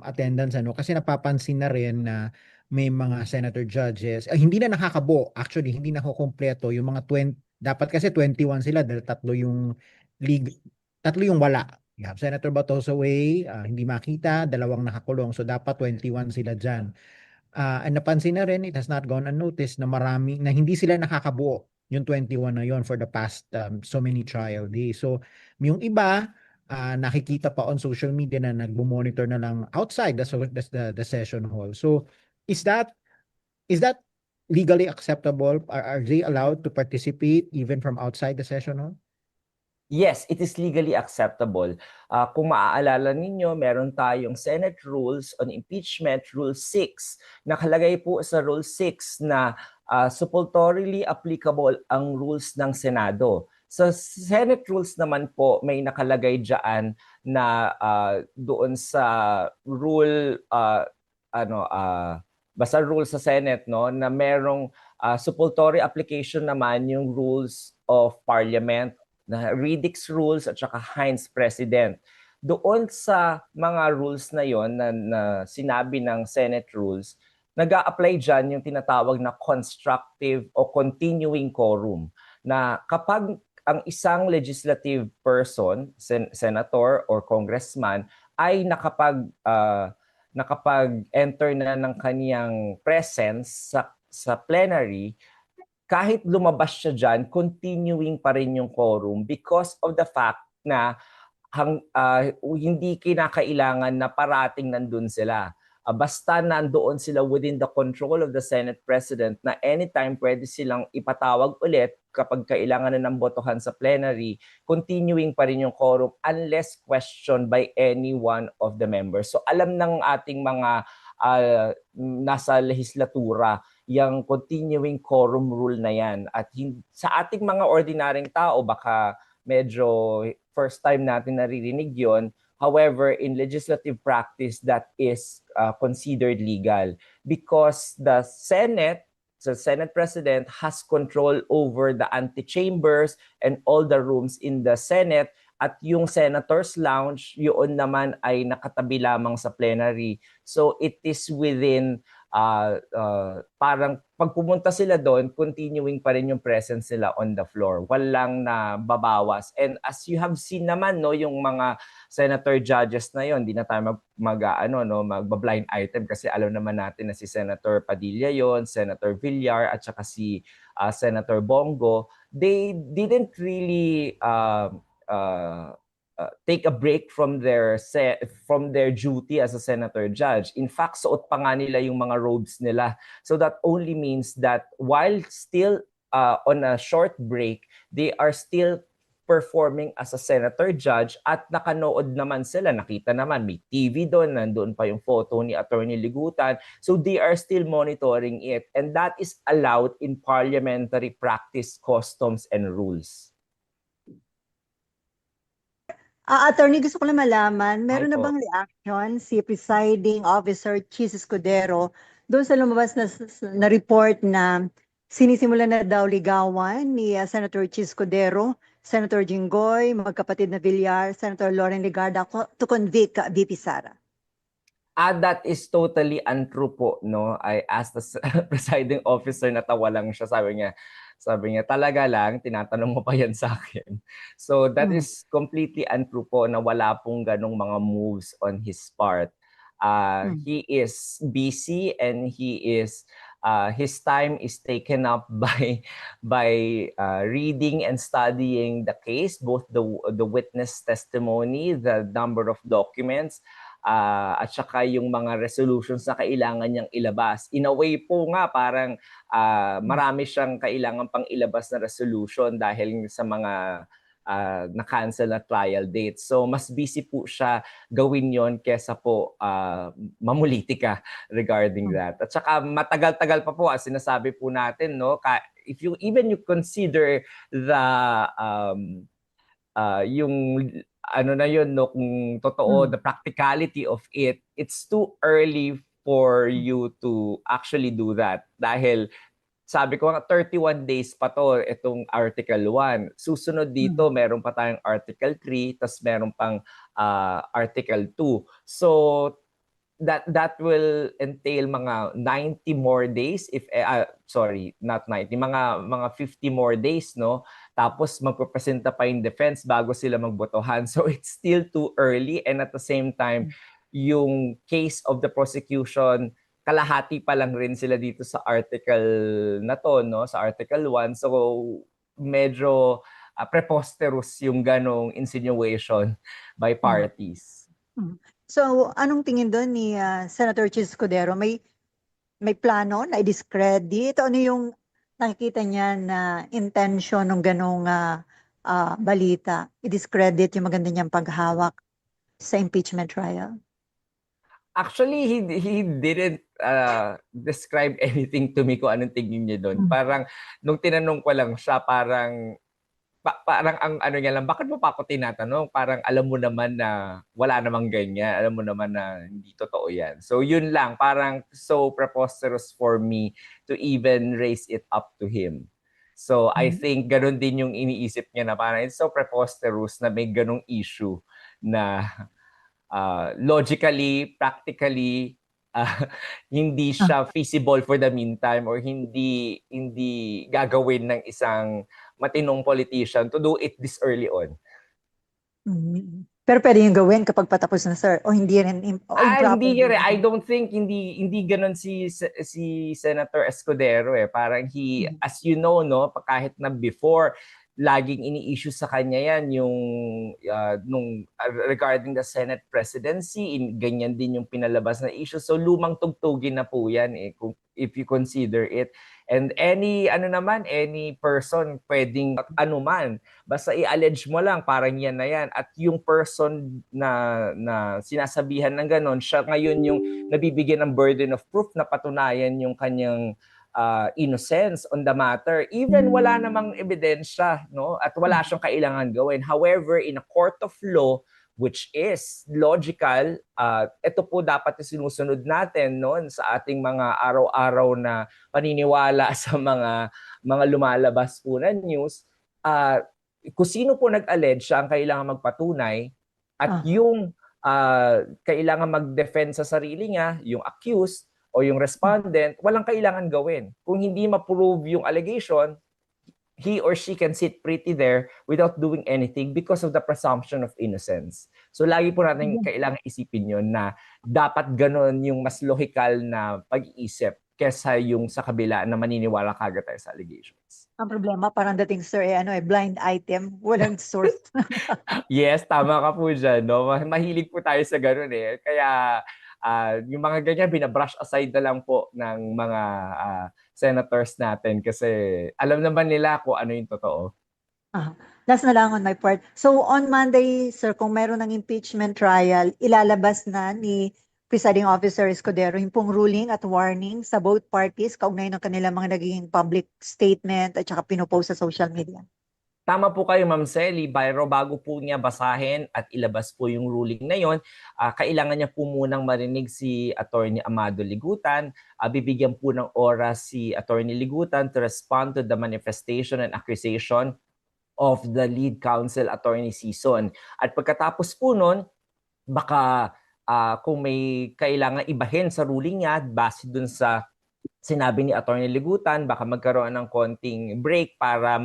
attendance kasi napapansin na rin na may mga senator judges hindi na nakakabuo, actually hindi nakukumpleto yung mga 20. Dapat kasi 21 sila dahil tatlo yung wala. You have Senator Bato Way, hindi makita, dalawang nakakulong, so dapat 21 sila dyan. And napansin na rin, it has not gone unnoticed na marami na hindi sila nakakabuo yung 21 na yon for the past so many trial days. So yung iba, nakikita pa on social media na nagbo-monitor na lang outside the session hall. So is that legally acceptable? Are they allowed to participate even from outside the session hall? Yes, it is legally acceptable. Kung maaalala ninyo, meron tayong Senate Rules on Impeachment, Rule 6. Nakalagay po sa Rule 6 na suppletorily applicable ang rules ng Senado. Sa Senate Rules naman po, may nakalagay dyan na doon sa rule, basta rule sa Senate, no, na merong supplementary application naman yung Rules of Parliament, na Riddick's Rules at saka Hines President. Doon sa mga rules na yon na sinabi ng Senate Rules, nag-a-apply dyan yung tinatawag na constructive o continuing quorum. Na kapag ang isang legislative person, senator or congressman, ay nakapag-enter na ng kaniyang presence sa plenary, kahit lumabas siya dyan, continuing pa rin yung quorum because of the fact na hindi kinakailangan na parating nandun sila. Basta nandoon sila within the control of the Senate President na anytime pwede silang ipatawag ulit kapag kailangan na ng botohan sa plenary, continuing pa rin yung quorum unless questioned by any one of the members. So alam ng ating mga nasa lehislatura yung continuing quorum rule na yan. At sa ating mga ordinaryong tao, baka medyo first time natin naririnig yon. However, in legislative practice, that is considered legal because the Senate President has control over the antechambers and all the rooms in the Senate, at yung Senator's Lounge, yun naman ay nakatabi lamang sa plenary. So it is within parang pag pumunta sila doon, continuing pa rin yung presence nila on the floor. Walang nababawas. And as you have seen naman, no, yung mga senator judges na yon, di na tayo magba-blind item kasi alam naman natin na si Senator Padilla yon, Senator Villar at saka si Senator Bongo. They didn't really take a break from their duty as a senator judge. In fact, suot pa nga nila yung mga robes nila. So that only means that while still on a short break, they are still performing as a senator judge at nakanood naman sila. Nakita naman, may TV doon, nandoon pa yung photo ni Attorney Ligutan. So they are still monitoring it. And that is allowed in parliamentary practice, customs, and rules. Attorney, gusto ko lang malaman, meron na Ay po. bang reaction si Presiding Officer Chis Escudero doon sa lumabas na report na sinisimulan na daw ligawan ni Senator Chis Escudero, Senator Jinggoy, magkapatid na Villar, Senator Loren Legarda to convict VP Sara? That is totally untrue po, no? I asked the presiding officer, natawa lang siya, sabi niya, talaga lang, tinatanong mo pa yan sa akin. So that is completely untrue po na wala pong ganong mga moves on his part. He is busy and his time is taken up by reading and studying the case, both the witness testimony, the number of documents, at saka yung mga resolutions na kailangan niyang ilabas. In a way po nga, parang marami siyang kailangan pang ilabas na resolution dahil sa mga na-cancel na trial dates. So mas busy po siya gawin yon kesa po mamulitika regarding that. At saka matagal-tagal pa po, as sinasabi po natin, no, if you consider the yung ano na yun, no, kung totoo, the practicality of it, it's too early for you to actually do that. Dahil sabi ko nga, 31 days pa to, itong Article 1. Susunod dito, meron pa tayong Article 3, tas meron pang Article 2. So, that will entail mga 90 more days if sorry, not 90, mga 50 more days, no? Tapos magpepresenta pa yung defense bago sila magbotohan. So it's still too early, and at the same time yung case of the prosecution, kalahati pa lang rin sila dito sa article na to, no? Sa article 1. So medyo preposterous yung ganong insinuation by parties. So, anong tingin doon ni Senator Chis Escudero? May plano na i-discredit? Ano yung nakikita niya na intention ng ganong balita? I-discredit yung maganda niyang paghawak sa impeachment trial? Actually, he didn't describe anything to me kung anong tingin niya doon. Parang, nung tinanong ko lang siya, parang ang ano niya lang, bakit mo pa ako tinatanong? Parang alam mo naman na wala namang ganyan. Alam mo naman na hindi totoo yan. So yun lang, parang so preposterous for me to even raise it up to him. So I think ganun din yung iniisip niya na parang it's so preposterous na may ganung issue na logically, practically, hindi siya feasible for the meantime or hindi gagawin ng isang matinong politician to do it this early on. Pero pwede yung gawin kapag patapos na, sir, o hindi rin Hindi rin. I don't think hindi ganun si Senator Escudero eh. Parang as you know, no, kahit na before, laging ini-issue sa kanya yan yung regarding the Senate presidency, ganyan din yung pinalabas na issue. So lumang tugtugin na po yan eh, if you consider it. And any person pwedeng anuman, basta i-allege mo lang parang yan na yan. At yung person na sinasabihan ng ganon, siya ngayon yung nabibigyan ng burden of proof na patunayan yung kanyang innocence on the matter, even wala namang ebidensya, no? At wala siyang kailangan gawin. However, in a court of law, which is logical, ito po dapat sinusunod natin, no, sa ating mga araw-araw na paniniwala sa mga lumalabas po na news. Kung sino po nag-allege, siya ang kailangan magpatunay, at yung kailangan mag-defend sa sarili niya, yung accused o yung respondent, walang kailangan gawin. Kung hindi ma-prove yung allegation, he or she can sit pretty there without doing anything because of the presumption of innocence. So lagi po natin kailangan isipin yun na dapat ganon yung mas logical na pag-iisip kesa yung sa kabila na maniniwala kagad tayo sa allegations. Ang problema, parang dating, sir, blind item, walang source. Yes, tama ka po dyan. No? Mahilig po tayo sa ganon eh. Kaya yung mga ganyan, binabrush aside na lang po ng mga senators natin kasi alam naman nila kung ano yung totoo. Last na lang on my part. So on Monday, sir, kung meron ng impeachment trial, ilalabas na ni Presiding Officer Escudero yung pong ruling at warning sa both parties kaugnay ng kanilang mga naging public statement at saka pinopost sa social media. Tama po kayo, Ma'am Selly. Pero bago po niya basahin at ilabas po yung ruling na yon, kailangan niya po munang marinig si Attorney Amado Ligutan. Bibigyan po ng oras si Attorney Ligutan to respond to the manifestation and accusation of the lead counsel, Attorney Sison. At pagkatapos po nun, baka kung may kailangan ibahin sa ruling niya, base dun sa sinabi ni Attorney Ligutan, baka magkaroon ng konting break para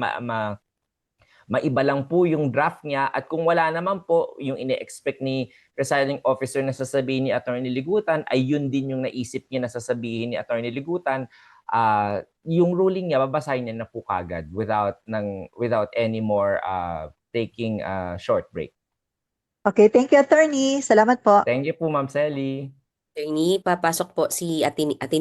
maiba lang po yung draft niya, at kung wala naman po yung ine-expect ni presiding officer na sasabihin ni Attorney Ligutan ay yun din yung naisip niya na sasabihin ni Attorney Ligutan, yung ruling niya babasahin niya na po kagad without any more taking a short break. Okay, thank you, Attorney. Salamat po. Thank you po, Ma'am Selly. Attorney, papasok po si Atin